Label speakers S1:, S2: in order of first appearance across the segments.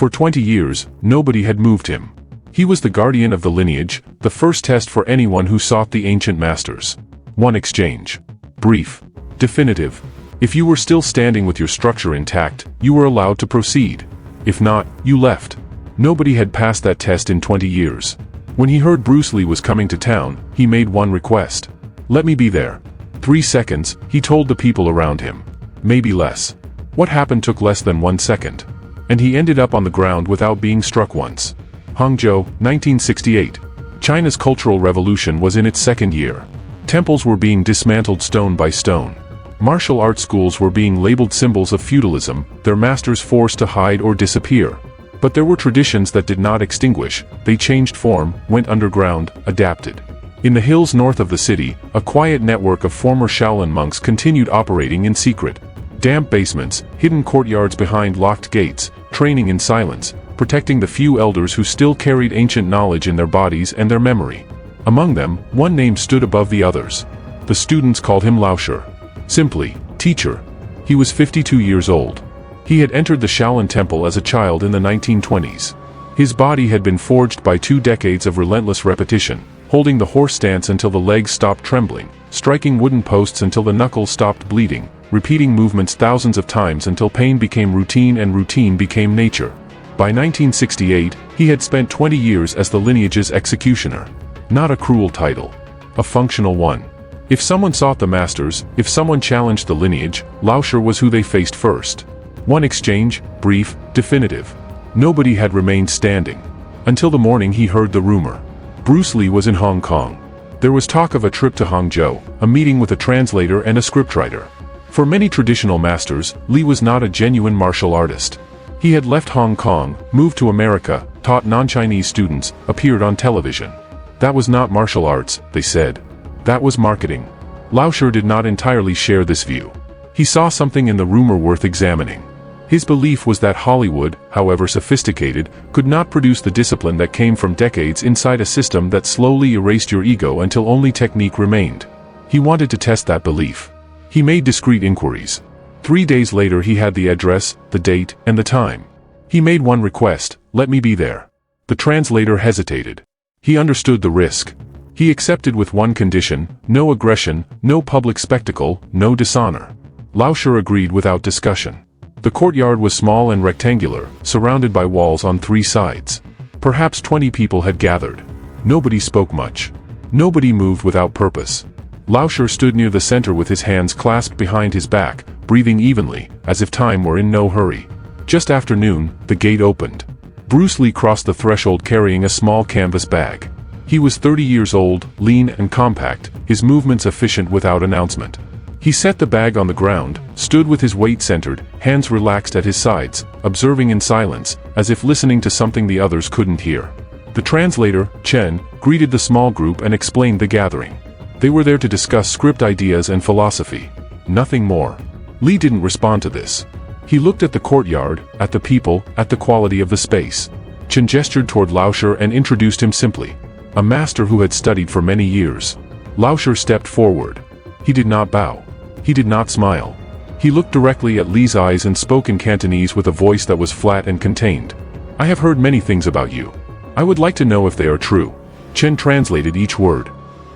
S1: For 20 years, nobody had moved him. He was the guardian of the lineage, the first test for anyone who sought the ancient masters. One exchange. Brief. Definitive. If you were still standing with your structure intact, you were allowed to proceed. If not, you left. Nobody had passed that test in 20 years. When he heard Bruce Lee was coming to town, he made one request. Let me be there. 3 seconds, he told the people around him. Maybe less. What happened took less than 1 second. And he ended up on the ground without being struck once. Hangzhou, 1968. China's Cultural Revolution was in its second year. Temples were being dismantled stone by stone. Martial arts schools were being labeled symbols of feudalism, their masters forced to hide or disappear. But there were traditions that did not extinguish, they changed form, went underground, adapted. In the hills north of the city, a quiet network of former Shaolin monks continued operating in secret. Damp basements, hidden courtyards behind locked gates, training in silence, protecting the few elders who still carried ancient knowledge in their bodies and their memory. Among them, one name stood above the others. The students called him Lauscher. Simply, teacher. He was 52 years old. He had entered the Shaolin temple as a child in the 1920s. His body had been forged by 2 decades of relentless repetition, holding the horse stance until the legs stopped trembling, striking wooden posts until the knuckles stopped bleeding, repeating movements thousands of times until pain became routine and routine became nature. By 1968, he had spent 20 years as the lineage's executioner. Not a cruel title. A functional one. If someone sought the masters, if someone challenged the lineage, Lauscher was who they faced first. One exchange, brief, definitive. Nobody had remained standing. Until the morning he heard the rumor. Bruce Lee was in Hong Kong. There was talk of a trip to Hangzhou, a meeting with a translator and a scriptwriter. For many traditional masters, Lee was not a genuine martial artist. He had left Hong Kong, moved to America, taught non-Chinese students, appeared on television. That was not martial arts, they said. That was marketing. Lauscher did not entirely share this view. He saw something in the rumor worth examining. His belief was that Hollywood, however sophisticated, could not produce the discipline that came from decades inside a system that slowly erased your ego until only technique remained. He wanted to test that belief. He made discreet inquiries. 3 days later he had the address, the date, and the time. He made one request, let me be there. The translator hesitated. He understood the risk. He accepted with one condition, no aggression, no public spectacle, no dishonor. Lauscher agreed without discussion. The courtyard was small and rectangular, surrounded by walls on 3 sides. Perhaps 20 people had gathered. Nobody spoke much. Nobody moved without purpose. Lauscher stood near the center with his hands clasped behind his back, breathing evenly, as if time were in no hurry. Just after noon, the gate opened. Bruce Lee crossed the threshold carrying a small canvas bag. He was 30 years old, lean and compact, his movements efficient without announcement. He set the bag on the ground, stood with his weight centered, hands relaxed at his sides, observing in silence, as if listening to something the others couldn't hear. The translator, Chen, greeted the small group and explained the gathering. They were there to discuss script ideas and philosophy. Nothing more. Lee didn't respond to this. He looked at the courtyard, at the people, at the quality of the space. Chen gestured toward Lauscher and introduced him simply. A master who had studied for many years. Lauscher stepped forward. He did not bow. He did not smile. He looked directly at Lee's eyes and spoke in Cantonese with a voice that was flat and contained. I have heard many things about you. I would like to know if they are true. Chen translated each word.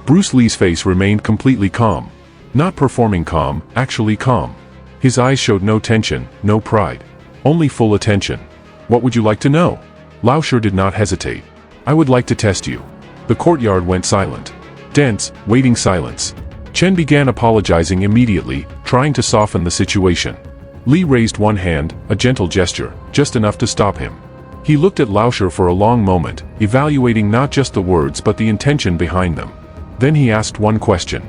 S1: Bruce Lee's face remained completely calm. Not performing calm, actually calm. His eyes showed no tension, no pride. Only full attention. What would you like to know? Lauscher did not hesitate. I would like to test you. The courtyard went silent. Dense, waiting silence. Chen began apologizing immediately, trying to soften the situation. Lee raised one hand, a gentle gesture, just enough to stop him. He looked at Lauscher for a long moment, evaluating not just the words but the intention behind them. Then he asked one question.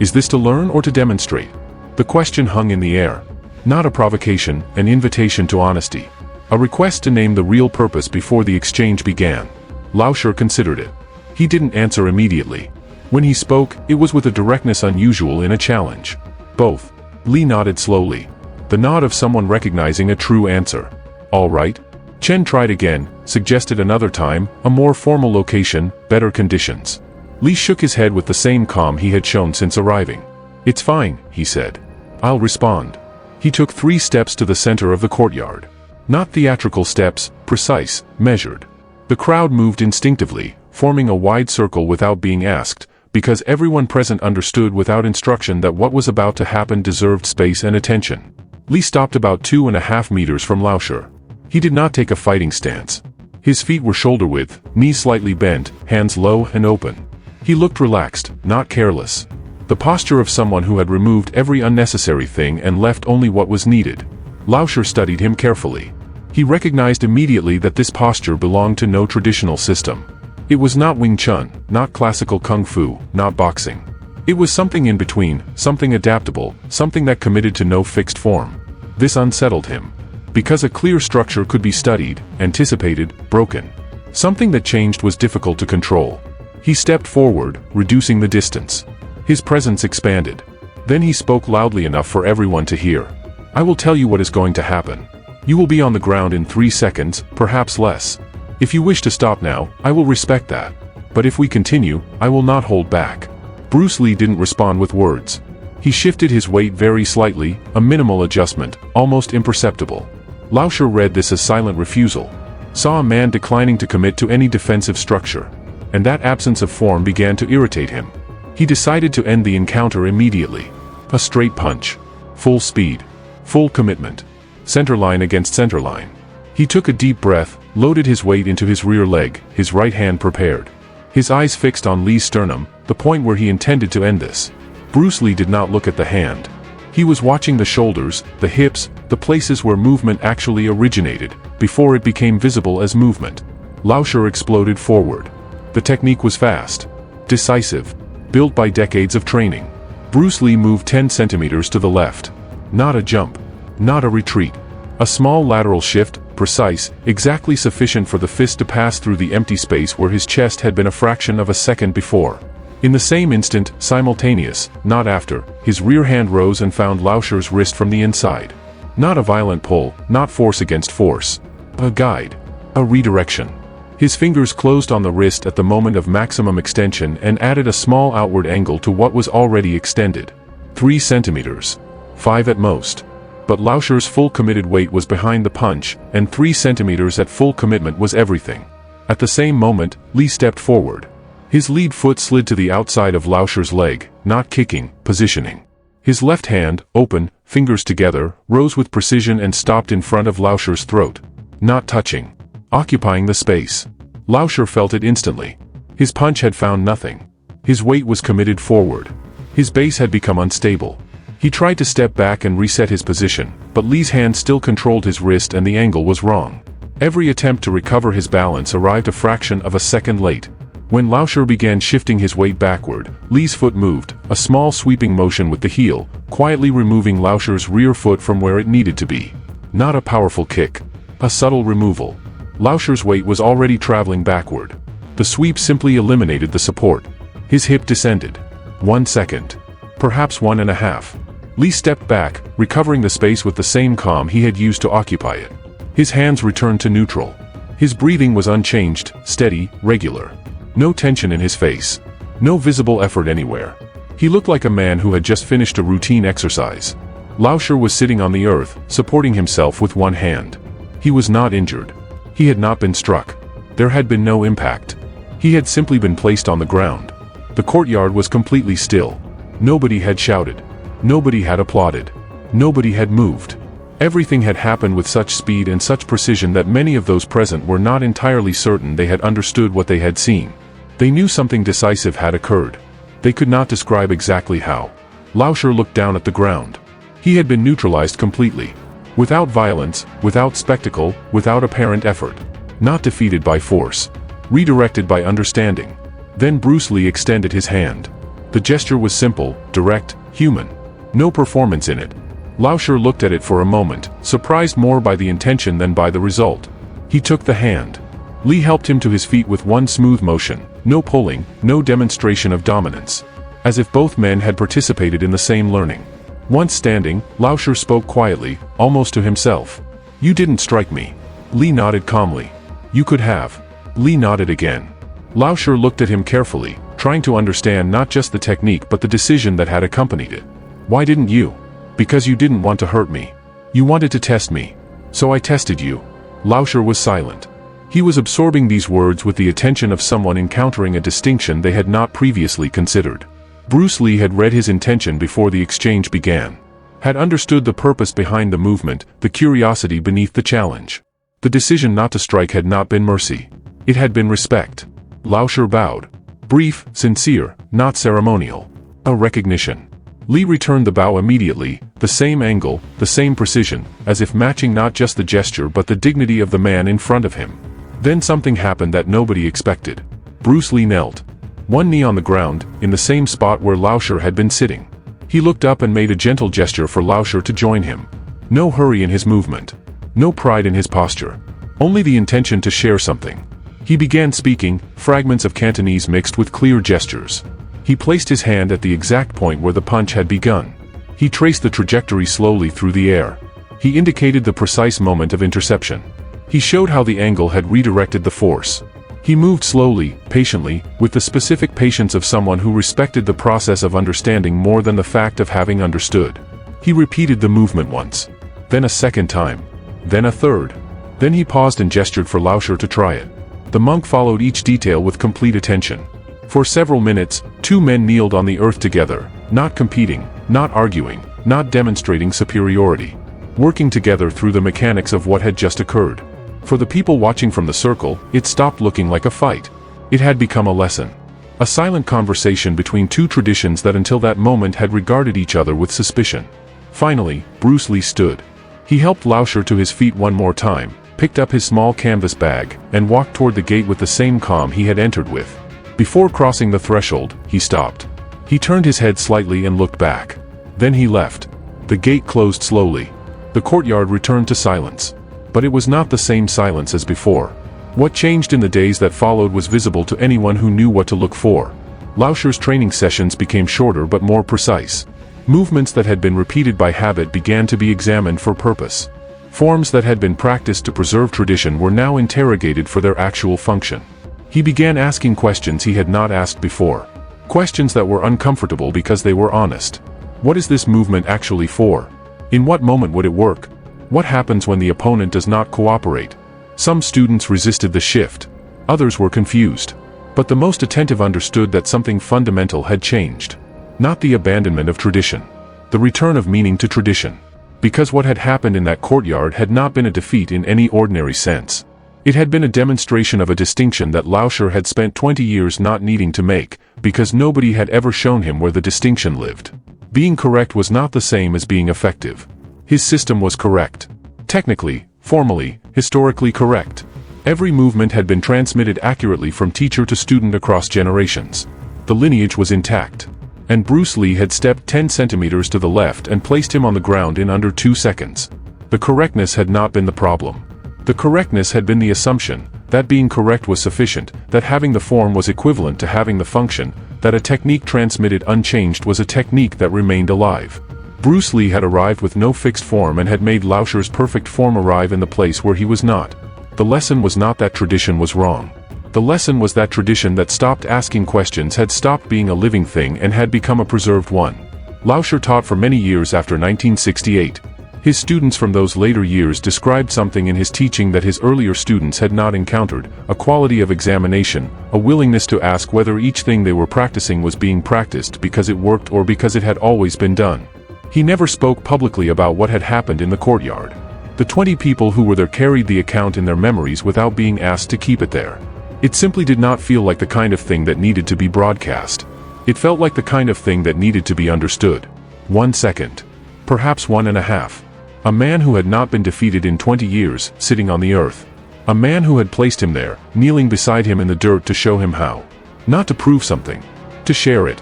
S1: Is this to learn or to demonstrate? The question hung in the air. Not a provocation, an invitation to honesty. A request to name the real purpose before the exchange began. Lauscher considered it. He didn't answer immediately. When he spoke, it was with a directness unusual in a challenge. Both. Lee nodded slowly. The nod of someone recognizing a true answer. All right. Chen tried again, suggested another time, a more formal location, better conditions. Lee shook his head with the same calm he had shown since arriving. It's fine, he said. I'll respond. He took 3 steps to the center of the courtyard. Not theatrical steps, precise, measured. The crowd moved instinctively, forming a wide circle without being asked, because everyone present understood without instruction that what was about to happen deserved space and attention. Li stopped about 2.5 meters from Lauscher. He did not take a fighting stance. His feet were shoulder-width, knees slightly bent, hands low and open. He looked relaxed, not careless. The posture of someone who had removed every unnecessary thing and left only what was needed. Lauscher studied him carefully. He recognized immediately that this posture belonged to no traditional system. It was not Wing Chun, not classical Kung Fu, not boxing. It was something in between, something adaptable, something that committed to no fixed form. This unsettled him. Because a clear structure could be studied, anticipated, broken. Something that changed was difficult to control. He stepped forward, reducing the distance. His presence expanded. Then he spoke loudly enough for everyone to hear. I will tell you what is going to happen. You will be on the ground in 3 seconds, perhaps less. If you wish to stop now, I will respect that. But if we continue, I will not hold back. Bruce Lee didn't respond with words. He shifted his weight very slightly, a minimal adjustment, almost imperceptible. Lauscher read this as silent refusal. Saw a man declining to commit to any defensive structure. And that absence of form began to irritate him. He decided to end the encounter immediately. A straight punch. Full speed. Full commitment. Centerline against centerline. He took a deep breath, loaded his weight into his rear leg, his right hand prepared. His eyes fixed on Lee's sternum, the point where he intended to end this. Bruce Lee did not look at the hand. He was watching the shoulders, the hips, the places where movement actually originated, before it became visible as movement. Lauscher exploded forward. The technique was fast. Decisive. Built by decades of training. Bruce Lee moved 10 centimeters to the left. Not a jump. Not a retreat. A small lateral shift, precise, exactly sufficient for the fist to pass through the empty space where his chest had been a fraction of a second before. In the same instant, simultaneous, not after, his rear hand rose and found Lauscher's wrist from the inside. Not a violent pull, not force against force. A guide. A redirection. His fingers closed on the wrist at the moment of maximum extension and added a small outward angle to what was already extended. 3 centimeters. 5 at most. But Lauscher's full committed weight was behind the punch, and 3 centimeters at full commitment was everything. At the same moment, Lee stepped forward. His lead foot slid to the outside of Lauscher's leg, not kicking, positioning. His left hand, open, fingers together, rose with precision and stopped in front of Lauscher's throat. Not touching. Occupying the space. Lauscher felt it instantly. His punch had found nothing. His weight was committed forward. His base had become unstable. He tried to step back and reset his position, but Lee's hand still controlled his wrist and the angle was wrong. Every attempt to recover his balance arrived a fraction of a second late. When Lauscher began shifting his weight backward, Lee's foot moved, a small sweeping motion with the heel, quietly removing Lauscher's rear foot from where it needed to be. Not a powerful kick. A subtle removal. Lauscher's weight was already traveling backward. The sweep simply eliminated the support. His hip descended. 1 second. Perhaps 1.5. Lee stepped back, recovering the space with the same calm he had used to occupy it. His hands returned to neutral. His breathing was unchanged, steady, regular. No tension in his face. No visible effort anywhere. He looked like a man who had just finished a routine exercise. Lauscher was sitting on the earth, supporting himself with one hand. He was not injured. He had not been struck. There had been no impact. He had simply been placed on the ground. The courtyard was completely still. Nobody had shouted. Nobody had applauded. Nobody had moved. Everything had happened with such speed and such precision that many of those present were not entirely certain they had understood what they had seen. They knew something decisive had occurred. They could not describe exactly how. Lauscher looked down at the ground. He had been neutralized completely. Without violence, without spectacle, without apparent effort. Not defeated by force. Redirected by understanding. Then Bruce Lee extended his hand. The gesture was simple, direct, human. No performance in it. Lauscher looked at it for a moment, surprised more by the intention than by the result. He took the hand. Lee helped him to his feet with one smooth motion, no pulling, no demonstration of dominance. As if both men had participated in the same learning. Once standing, Lauscher spoke quietly, almost to himself. You didn't strike me. Lee nodded calmly. You could have. Lee nodded again. Lauscher looked at him carefully, trying to understand not just the technique but the decision that had accompanied it. Why didn't you? Because you didn't want to hurt me. You wanted to test me. So I tested you. Lauscher was silent. He was absorbing these words with the attention of someone encountering a distinction they had not previously considered. Bruce Lee had read his intention before the exchange began. Had understood the purpose behind the movement, the curiosity beneath the challenge. The decision not to strike had not been mercy. It had been respect. Lauscher bowed. Brief, sincere, not ceremonial. A recognition. Lee returned the bow immediately, the same angle, the same precision, as if matching not just the gesture but the dignity of the man in front of him. Then something happened that nobody expected. Bruce Lee knelt. One knee on the ground, in the same spot where Lauscher had been sitting. He looked up and made a gentle gesture for Lauscher to join him. No hurry in his movement. No pride in his posture. Only the intention to share something. He began speaking, fragments of Cantonese mixed with clear gestures. He placed his hand at the exact point where the punch had begun. He traced the trajectory slowly through the air. He indicated the precise moment of interception. He showed how the angle had redirected the force. He moved slowly, patiently, with the specific patience of someone who respected the process of understanding more than the fact of having understood. He repeated the movement once. Then a second time. Then a third. Then he paused and gestured for Lauscher to try it. The monk followed each detail with complete attention. For several minutes, two men kneeled on the earth together, not competing, not arguing, not demonstrating superiority. Working together through the mechanics of what had just occurred. For the people watching from the circle, it stopped looking like a fight. It had become a lesson. A silent conversation between two traditions that until that moment had regarded each other with suspicion. Finally, Bruce Lee stood. He helped Lauscher to his feet one more time, picked up his small canvas bag, and walked toward the gate with the same calm he had entered with. Before crossing the threshold, he stopped. He turned his head slightly and looked back. Then he left. The gate closed slowly. The courtyard returned to silence. But it was not the same silence as before. What changed in the days that followed was visible to anyone who knew what to look for. Lauscher's training sessions became shorter but more precise. Movements that had been repeated by habit began to be examined for purpose. Forms that had been practiced to preserve tradition were now interrogated for their actual function. He began asking questions he had not asked before. Questions that were uncomfortable because they were honest. What is this movement actually for? In what moment would it work? What happens when the opponent does not cooperate? Some students resisted the shift. Others were confused. But the most attentive understood that something fundamental had changed. Not the abandonment of tradition. The return of meaning to tradition. Because what had happened in that courtyard had not been a defeat in any ordinary sense. It had been a demonstration of a distinction that Lauscher had spent 20 years not needing to make, because nobody had ever shown him where the distinction lived. Being correct was not the same as being effective. His system was correct. Technically, formally, historically correct. Every movement had been transmitted accurately from teacher to student across generations. The lineage was intact. And Bruce Lee had stepped 10 centimeters to the left and placed him on the ground in under 2 seconds. The correctness had not been the problem. The correctness had been the assumption, that being correct was sufficient, that having the form was equivalent to having the function, that a technique transmitted unchanged was a technique that remained alive. Bruce Lee had arrived with no fixed form and had made Lauscher's perfect form arrive in the place where he was not. The lesson was not that tradition was wrong. The lesson was that tradition that stopped asking questions had stopped being a living thing and had become a preserved one. Lauscher taught for many years after 1968. His students from those later years described something in his teaching that his earlier students had not encountered, a quality of examination, a willingness to ask whether each thing they were practicing was being practiced because it worked or because it had always been done. He never spoke publicly about what had happened in the courtyard. The 20 people who were there carried the account in their memories without being asked to keep it there. It simply did not feel like the kind of thing that needed to be broadcast. It felt like the kind of thing that needed to be understood. 1 second. Perhaps 1.5. A man who had not been defeated in 20 years, sitting on the earth. A man who had placed him there, kneeling beside him in the dirt to show him how. Not to prove something. To share it.